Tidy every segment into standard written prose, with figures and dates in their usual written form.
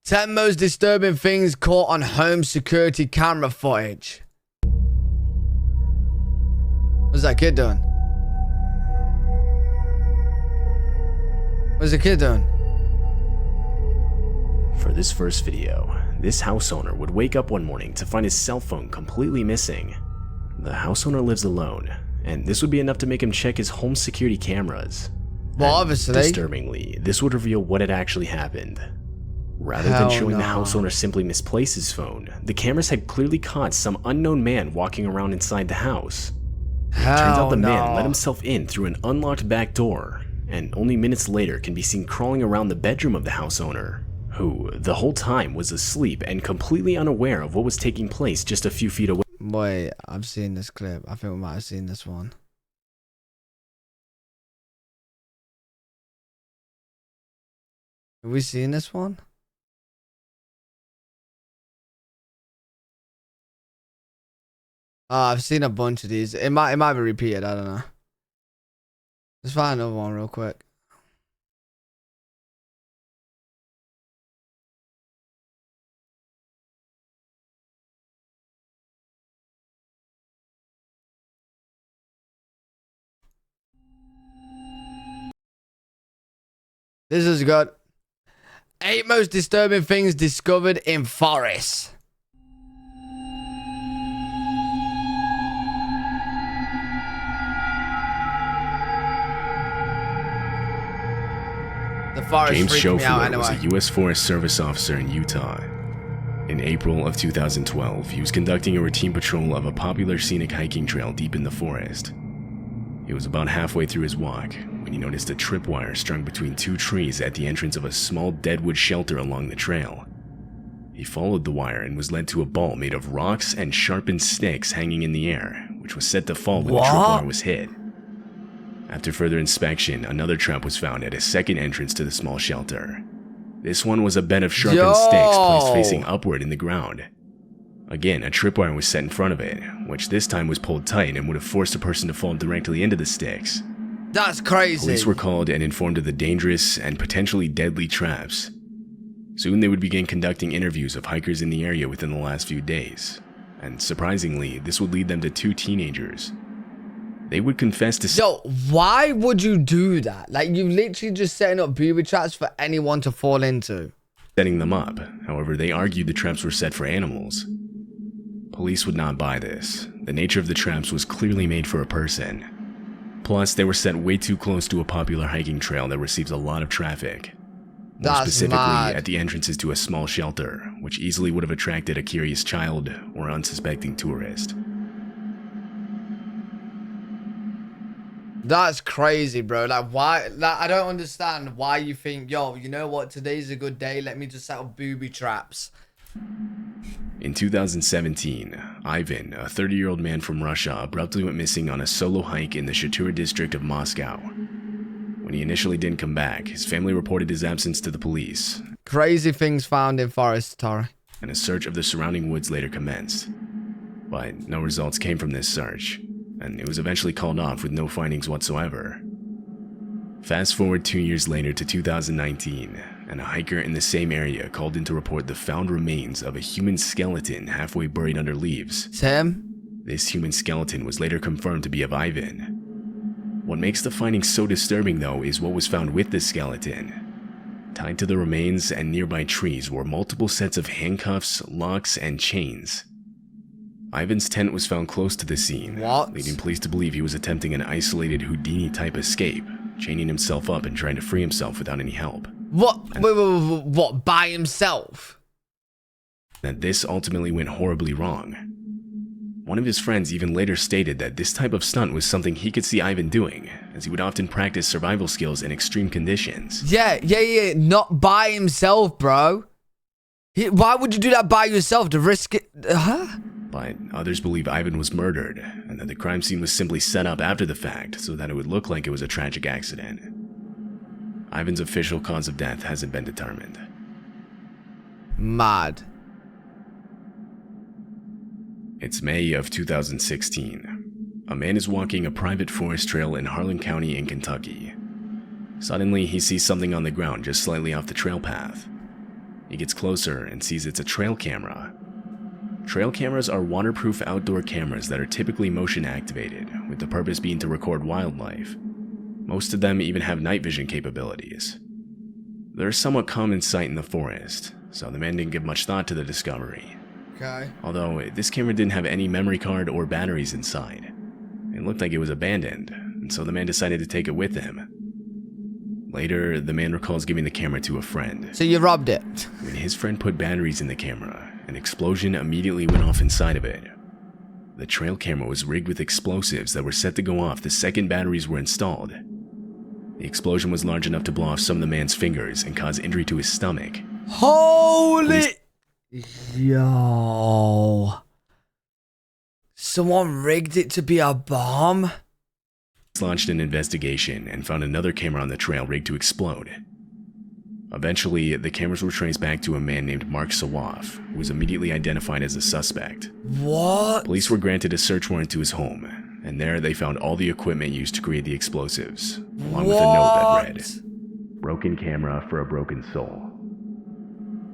10 most disturbing things caught on home security camera footage. What's that kid doing? What's the kid doing? For this first video, this house owner would wake up one morning to find his cell phone completely missing. The house owner lives alone, and this would be enough to make him check his home security cameras. Well, And obviously. disturbingly, this would reveal what had actually happened. Rather than showing the house owner simply misplaced his phone, the cameras had clearly caught some unknown man walking around inside the house. Turns out the man let himself in through an unlocked back door, and only minutes later can be seen crawling around the bedroom of the house owner, who the whole time was asleep and completely unaware of what was taking place just a few feet away. Wait, I've seen this clip. I think we might have seen this one. Have we seen this one? I've seen a bunch of these. It might be repeated. I don't know. Let's find another one real quick. This is good. 8 most disturbing things discovered in forests. The forest James freaked me out Schofield anyway. was a U.S. Forest Service officer in Utah. In April of 2012, he was conducting a routine patrol of a popular scenic hiking trail deep in the forest. He was about halfway through his walk when he noticed a tripwire strung between 2 trees at the entrance of a small deadwood shelter along the trail. He followed the wire and was led to a ball made of rocks and sharpened sticks hanging in the air, which was set to fall when the tripwire was hit. After further inspection, another trap was found at a second entrance to the small shelter. This one was a bed of sharpened sticks placed facing upward in the ground. Again, a tripwire was set in front of it, which this time was pulled tight and would have forced a person to fall directly into the sticks. That's crazy. Police were called and informed of the dangerous and potentially deadly traps. Soon they would begin conducting interviews of hikers in the area within the last few days, and surprisingly, this would lead them to 2 teenagers. They would confess to— Yo, why would you do that? like, you literally just setting up booby traps for anyone to fall into. Setting them up. However, they argued the traps were set for animals. Police would not buy this. The nature of the traps was clearly made for a person. Plus, they were set way too close to a popular hiking trail that receives a lot of traffic. More That's specifically, mad. at the entrances to a small shelter, which easily would have attracted a curious child or unsuspecting tourist. That's crazy, bro. Like, why? Like, I don't understand why you think, yo, you know what? Today's a good day. Let me just set up booby traps. In 2017, Ivan, a 30-year-old man from Russia, abruptly went missing on a solo hike in the Suitcase district of Moscow. When he initially didn't come back, his family reported his absence to the police. Crazy things found in forests, Tori. And a search of the surrounding woods later commenced. But no results came from this search, and it was eventually called off with no findings whatsoever. Fast forward 2 years later to 2019, and a hiker in the same area called in to report the found remains of a human skeleton halfway buried under leaves. It's him? This human skeleton was later confirmed to be of Ivan. What makes the finding so disturbing, though, is what was found with the skeleton. Tied to the remains and nearby trees were multiple sets of handcuffs, locks, and chains. Ivan's tent was found close to the scene, leading police to believe he was attempting an isolated Houdini-type escape, chaining himself up and trying to free himself without any help. What? Wait, what? By himself? That this ultimately went horribly wrong. One of his friends even later stated that this type of stunt was something he could see Ivan doing, as he would often practice survival skills in extreme conditions. Yeah. Not by himself, bro. Why would you do that by yourself? To risk it? But others believe Ivan was murdered, and that the crime scene was simply set up after the fact so that it would look like it was a tragic accident. Ivan's official cause of death hasn't been determined. Mad. It's May of 2016. A man is walking a private forest trail in Harlan County in Kentucky. Suddenly, he sees something on the ground just slightly off the trail path. He gets closer and sees it's a trail camera. Trail cameras are waterproof outdoor cameras that are typically motion activated, with the purpose being to record wildlife. Most of them even have night vision capabilities. They're a somewhat common sight in the forest, so the man didn't give much thought to the discovery. Okay. Although this camera didn't have any memory card or batteries inside. It looked like it was abandoned, and so the man decided to take it with him. Later, the man recalls giving the camera to a friend. So you robbed it. When his friend put batteries in the camera, an explosion immediately went off inside of it. The trail camera was rigged with explosives that were set to go off the second batteries were installed. The explosion was large enough to blow off some of the man's fingers and cause injury to his stomach. Holy... Yo. Someone rigged it to be a bomb? Launched an investigation and found another camera on the trail rigged to explode. Eventually, the cameras were traced back to a man named Mark Sawaf, who was immediately identified as a suspect. What? Police were granted a search warrant to his home, and there they found all the equipment used to create the explosives, along with a note that read, "Broken camera for a broken soul."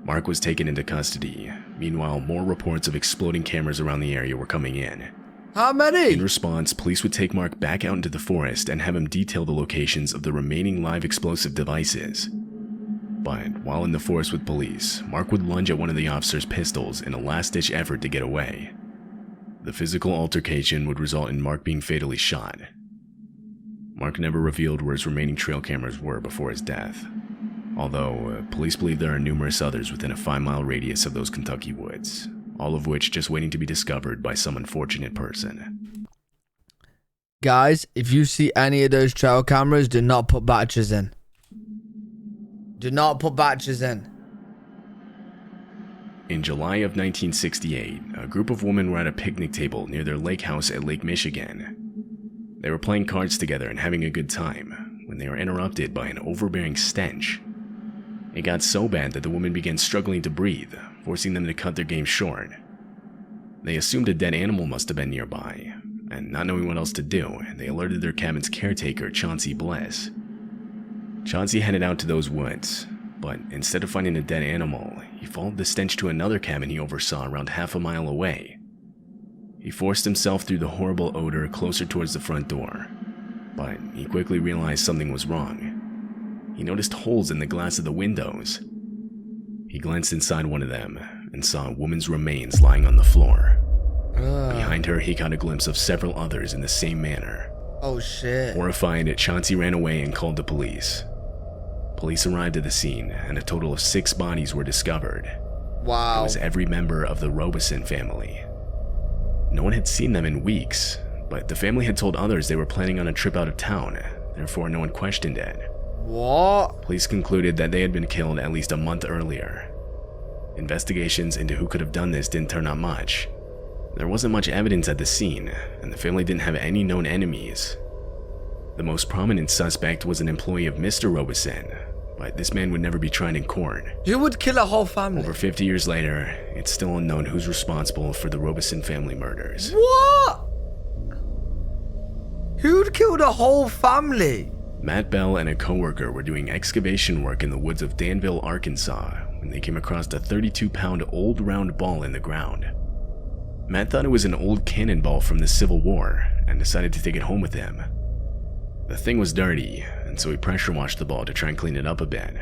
Mark was taken into custody. Meanwhile, more reports of exploding cameras around the area were coming in. How many? In response, police would take Mark back out into the forest and have him detail the locations of the remaining live explosive devices. But while in the forest with police, Mark would lunge at one of the officer's pistols in a last-ditch effort to get away. The physical altercation would result in Mark being fatally shot. Mark never revealed where his remaining trail cameras were before his death, although police believe there are numerous others within a 5-mile radius of those Kentucky woods, all of which just waiting to be discovered by some unfortunate person. Guys, if you see any of those trail cameras, do not put batteries in. Do not put batteries in. In July of 1968, a group of women were at a picnic table near their lake house at Lake Michigan. They were playing cards together and having a good time when they were interrupted by an overbearing stench. It got so bad that the women began struggling to breathe, forcing them to cut their game short. They assumed a dead animal must have been nearby, and not knowing what else to do, they alerted their cabin's caretaker, Chauncey Bliss. Chauncey headed out to those woods, but instead of finding a dead animal, he followed the stench to another cabin he oversaw around half a mile away. He forced himself through the horrible odor closer towards the front door, but he quickly realized something was wrong. He noticed holes in the glass of the windows. He glanced inside one of them and saw a woman's remains lying on the floor. Behind her, he caught a glimpse of several others in the same manner. Oh shit. Horrified, Chauncey ran away and called the police. Police arrived at the scene, and a total of 6 bodies were discovered. Wow. It was every member of the Robeson family. No one had seen them in weeks, but the family had told others they were planning on a trip out of town, therefore no one questioned it. What? Police concluded that they had been killed at least a month earlier. Investigations into who could have done this didn't turn up much. There wasn't much evidence at the scene, and the family didn't have any known enemies. The most prominent suspect was an employee of Mr. Robeson, but this man would never be tried in court. You would kill a whole family. Over 50 years later, it's still unknown who's responsible for the Robeson family murders. What? Who'd killed a whole family? Matt Bell and a coworker were doing excavation work in the woods of Danville, Arkansas, when they came across a 32-pound old round ball in the ground. Matt thought it was an old cannonball from the Civil War and decided to take it home with him. The thing was dirty, and so he pressure washed the ball to try and clean it up a bit.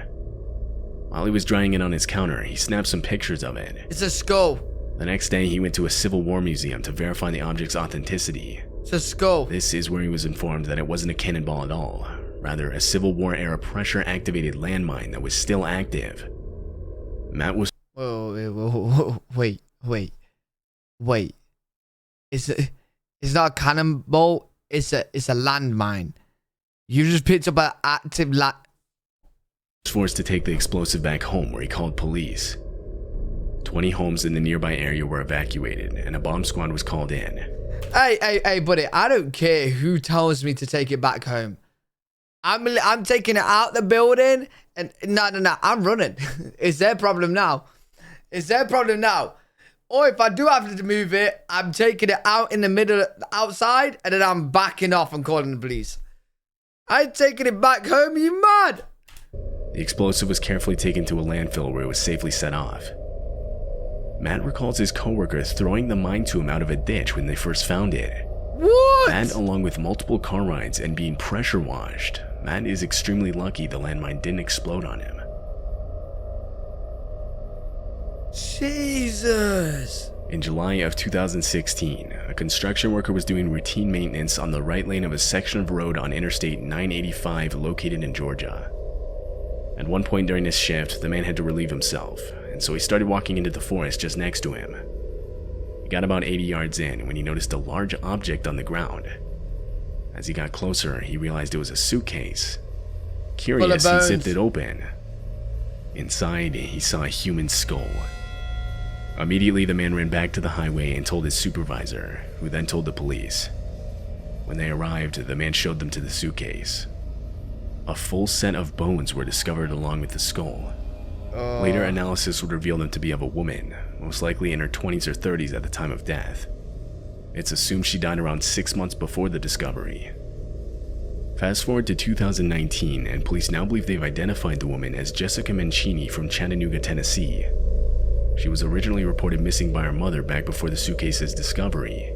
While he was drying it on his counter, he snapped some pictures of it. It's a skull. The next day, he went to a Civil War museum to verify the object's authenticity. It's a skull. This is where he was informed that it wasn't a cannonball at all, rather a Civil War era pressure-activated landmine that was still active. Matt was... Wait. It's not a cannonball, it's a landmine. You just picked up an active forced to take the explosive back home, where he called police. 20 homes in the nearby area were evacuated, and a bomb squad was called in. Hey, buddy, I don't care who tells me to take it back home. I'm taking it out the building, and no, I'm running. It's their problem now. Or if I do have to move it, I'm taking it out in the middle, outside, and then I'm backing off and calling the police. I ain't taking it back home, you mad? The The explosive was carefully taken to a landfill where it was safely set off. Matt recalls his coworker throwing the mine to him out of a ditch when they first found it. What? That, along with multiple car rides and being pressure washed, Matt is extremely lucky the landmine didn't explode on him. Jesus. In July of 2016, a construction worker was doing routine maintenance on the right lane of a section of road on Interstate 985 located in Georgia. At one point during his shift, the man had to relieve himself, and so he started walking into the forest just next to him. He got about 80 yards in when he noticed a large object on the ground. As he got closer, he realized it was a suitcase. Curious, he zipped it open. Inside, he saw a human skull. Immediately, the man ran back to the highway and told his supervisor, who then told the police. When they arrived, the man showed them to the suitcase. A full set of bones were discovered along with the skull. Later analysis would reveal them to be of a woman, most likely in her 20s or 30s at the time of death. It's assumed she died around 6 months before the discovery. Fast forward to 2019, and police now believe they've identified the woman as Jessica Mancini from Chattanooga, Tennessee. She was originally reported missing by her mother back before the suitcase's discovery.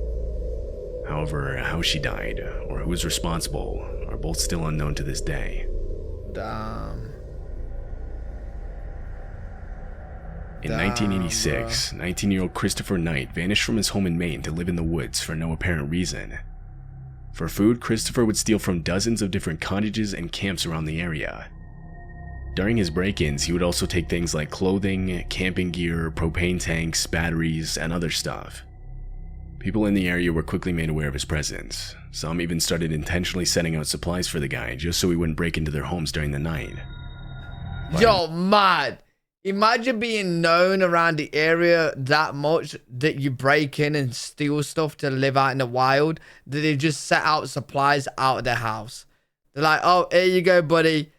However, how she died, or who was responsible, are both still unknown to this day. Damn. In 1986, 19-year-old Christopher Knight vanished from his home in Maine to live in the woods for no apparent reason. For food, Christopher would steal from dozens of different cottages and camps around the area. During his break-ins, he would also take things like clothing, camping gear, propane tanks, batteries, and other stuff. People in the area were quickly made aware of his presence. Some even started intentionally setting out supplies for the guy just so he wouldn't break into their homes during the night. Yo, mad. Imagine being known around the area that much that you break in and steal stuff to live out in the wild, that they just set out supplies out of their house. They're like, oh, here you go, buddy.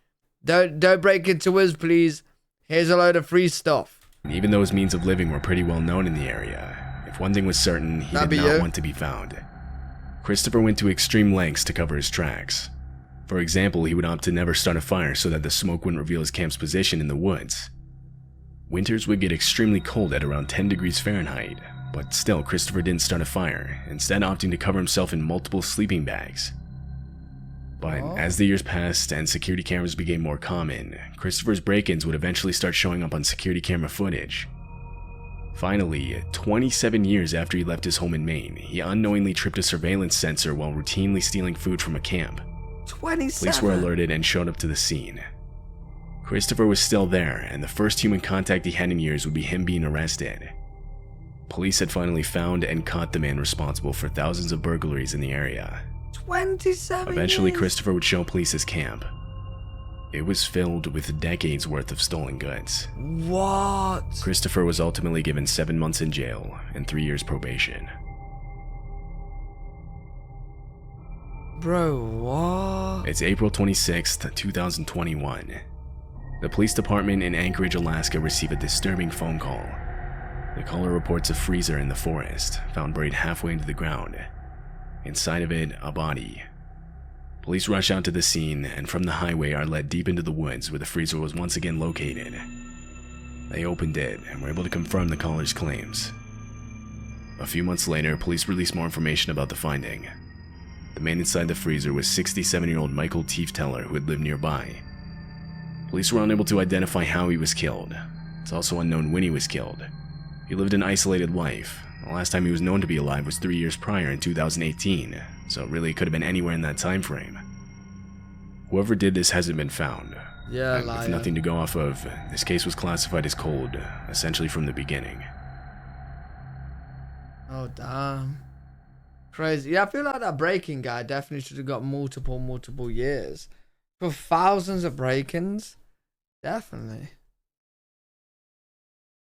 Don't break into us, please. Here's a load of free stuff. Even though his means of living were pretty well known in the area, if one thing was certain, he did not want to be found. Christopher went to extreme lengths to cover his tracks. For example, he would opt to never start a fire so that the smoke wouldn't reveal his camp's position in the woods. Winters would get extremely cold at around 10 degrees Fahrenheit, but still Christopher didn't start a fire, instead opting to cover himself in multiple sleeping bags. But as the years passed and security cameras became more common, Christopher's break-ins would eventually start showing up on security camera footage. Finally, 27 years after he left his home in Maine, he unknowingly tripped a surveillance sensor while routinely stealing food from a camp. 27? Police were alerted and showed up to the scene. Christopher was still there, and the first human contact he had in years would be him being arrested. Police had finally found and caught the man responsible for thousands of burglaries in the area. 27 Eventually, years. Christopher would show police his camp. It was filled with decades worth of stolen goods. What? Christopher was ultimately given 7 months in jail and 3 years probation. Bro, what? It's April 26th, 2021. The police department in Anchorage, Alaska received a disturbing phone call. The caller reports a freezer in the forest, found buried halfway into the ground. Inside of it, a body. Police rush out to the scene and from the highway are led deep into the woods where the freezer was once again located. They opened it and were able to confirm the caller's claims. A few months later, police released more information about the finding. The man inside the freezer was 67-year-old Michael Tiefteller, who had lived nearby. Police were unable to identify how he was killed. It's also unknown when he was killed. He lived an isolated life. The last time he was known to be alive was 3 years prior in 2018, so it really could have been anywhere in that time frame. Whoever did this hasn't been found. Yeah, and with nothing to go off of, this case was classified as cold, essentially from the beginning. Oh, damn. Crazy. Yeah, I feel like that breaking guy definitely should have got multiple years. For thousands of break-ins. Definitely.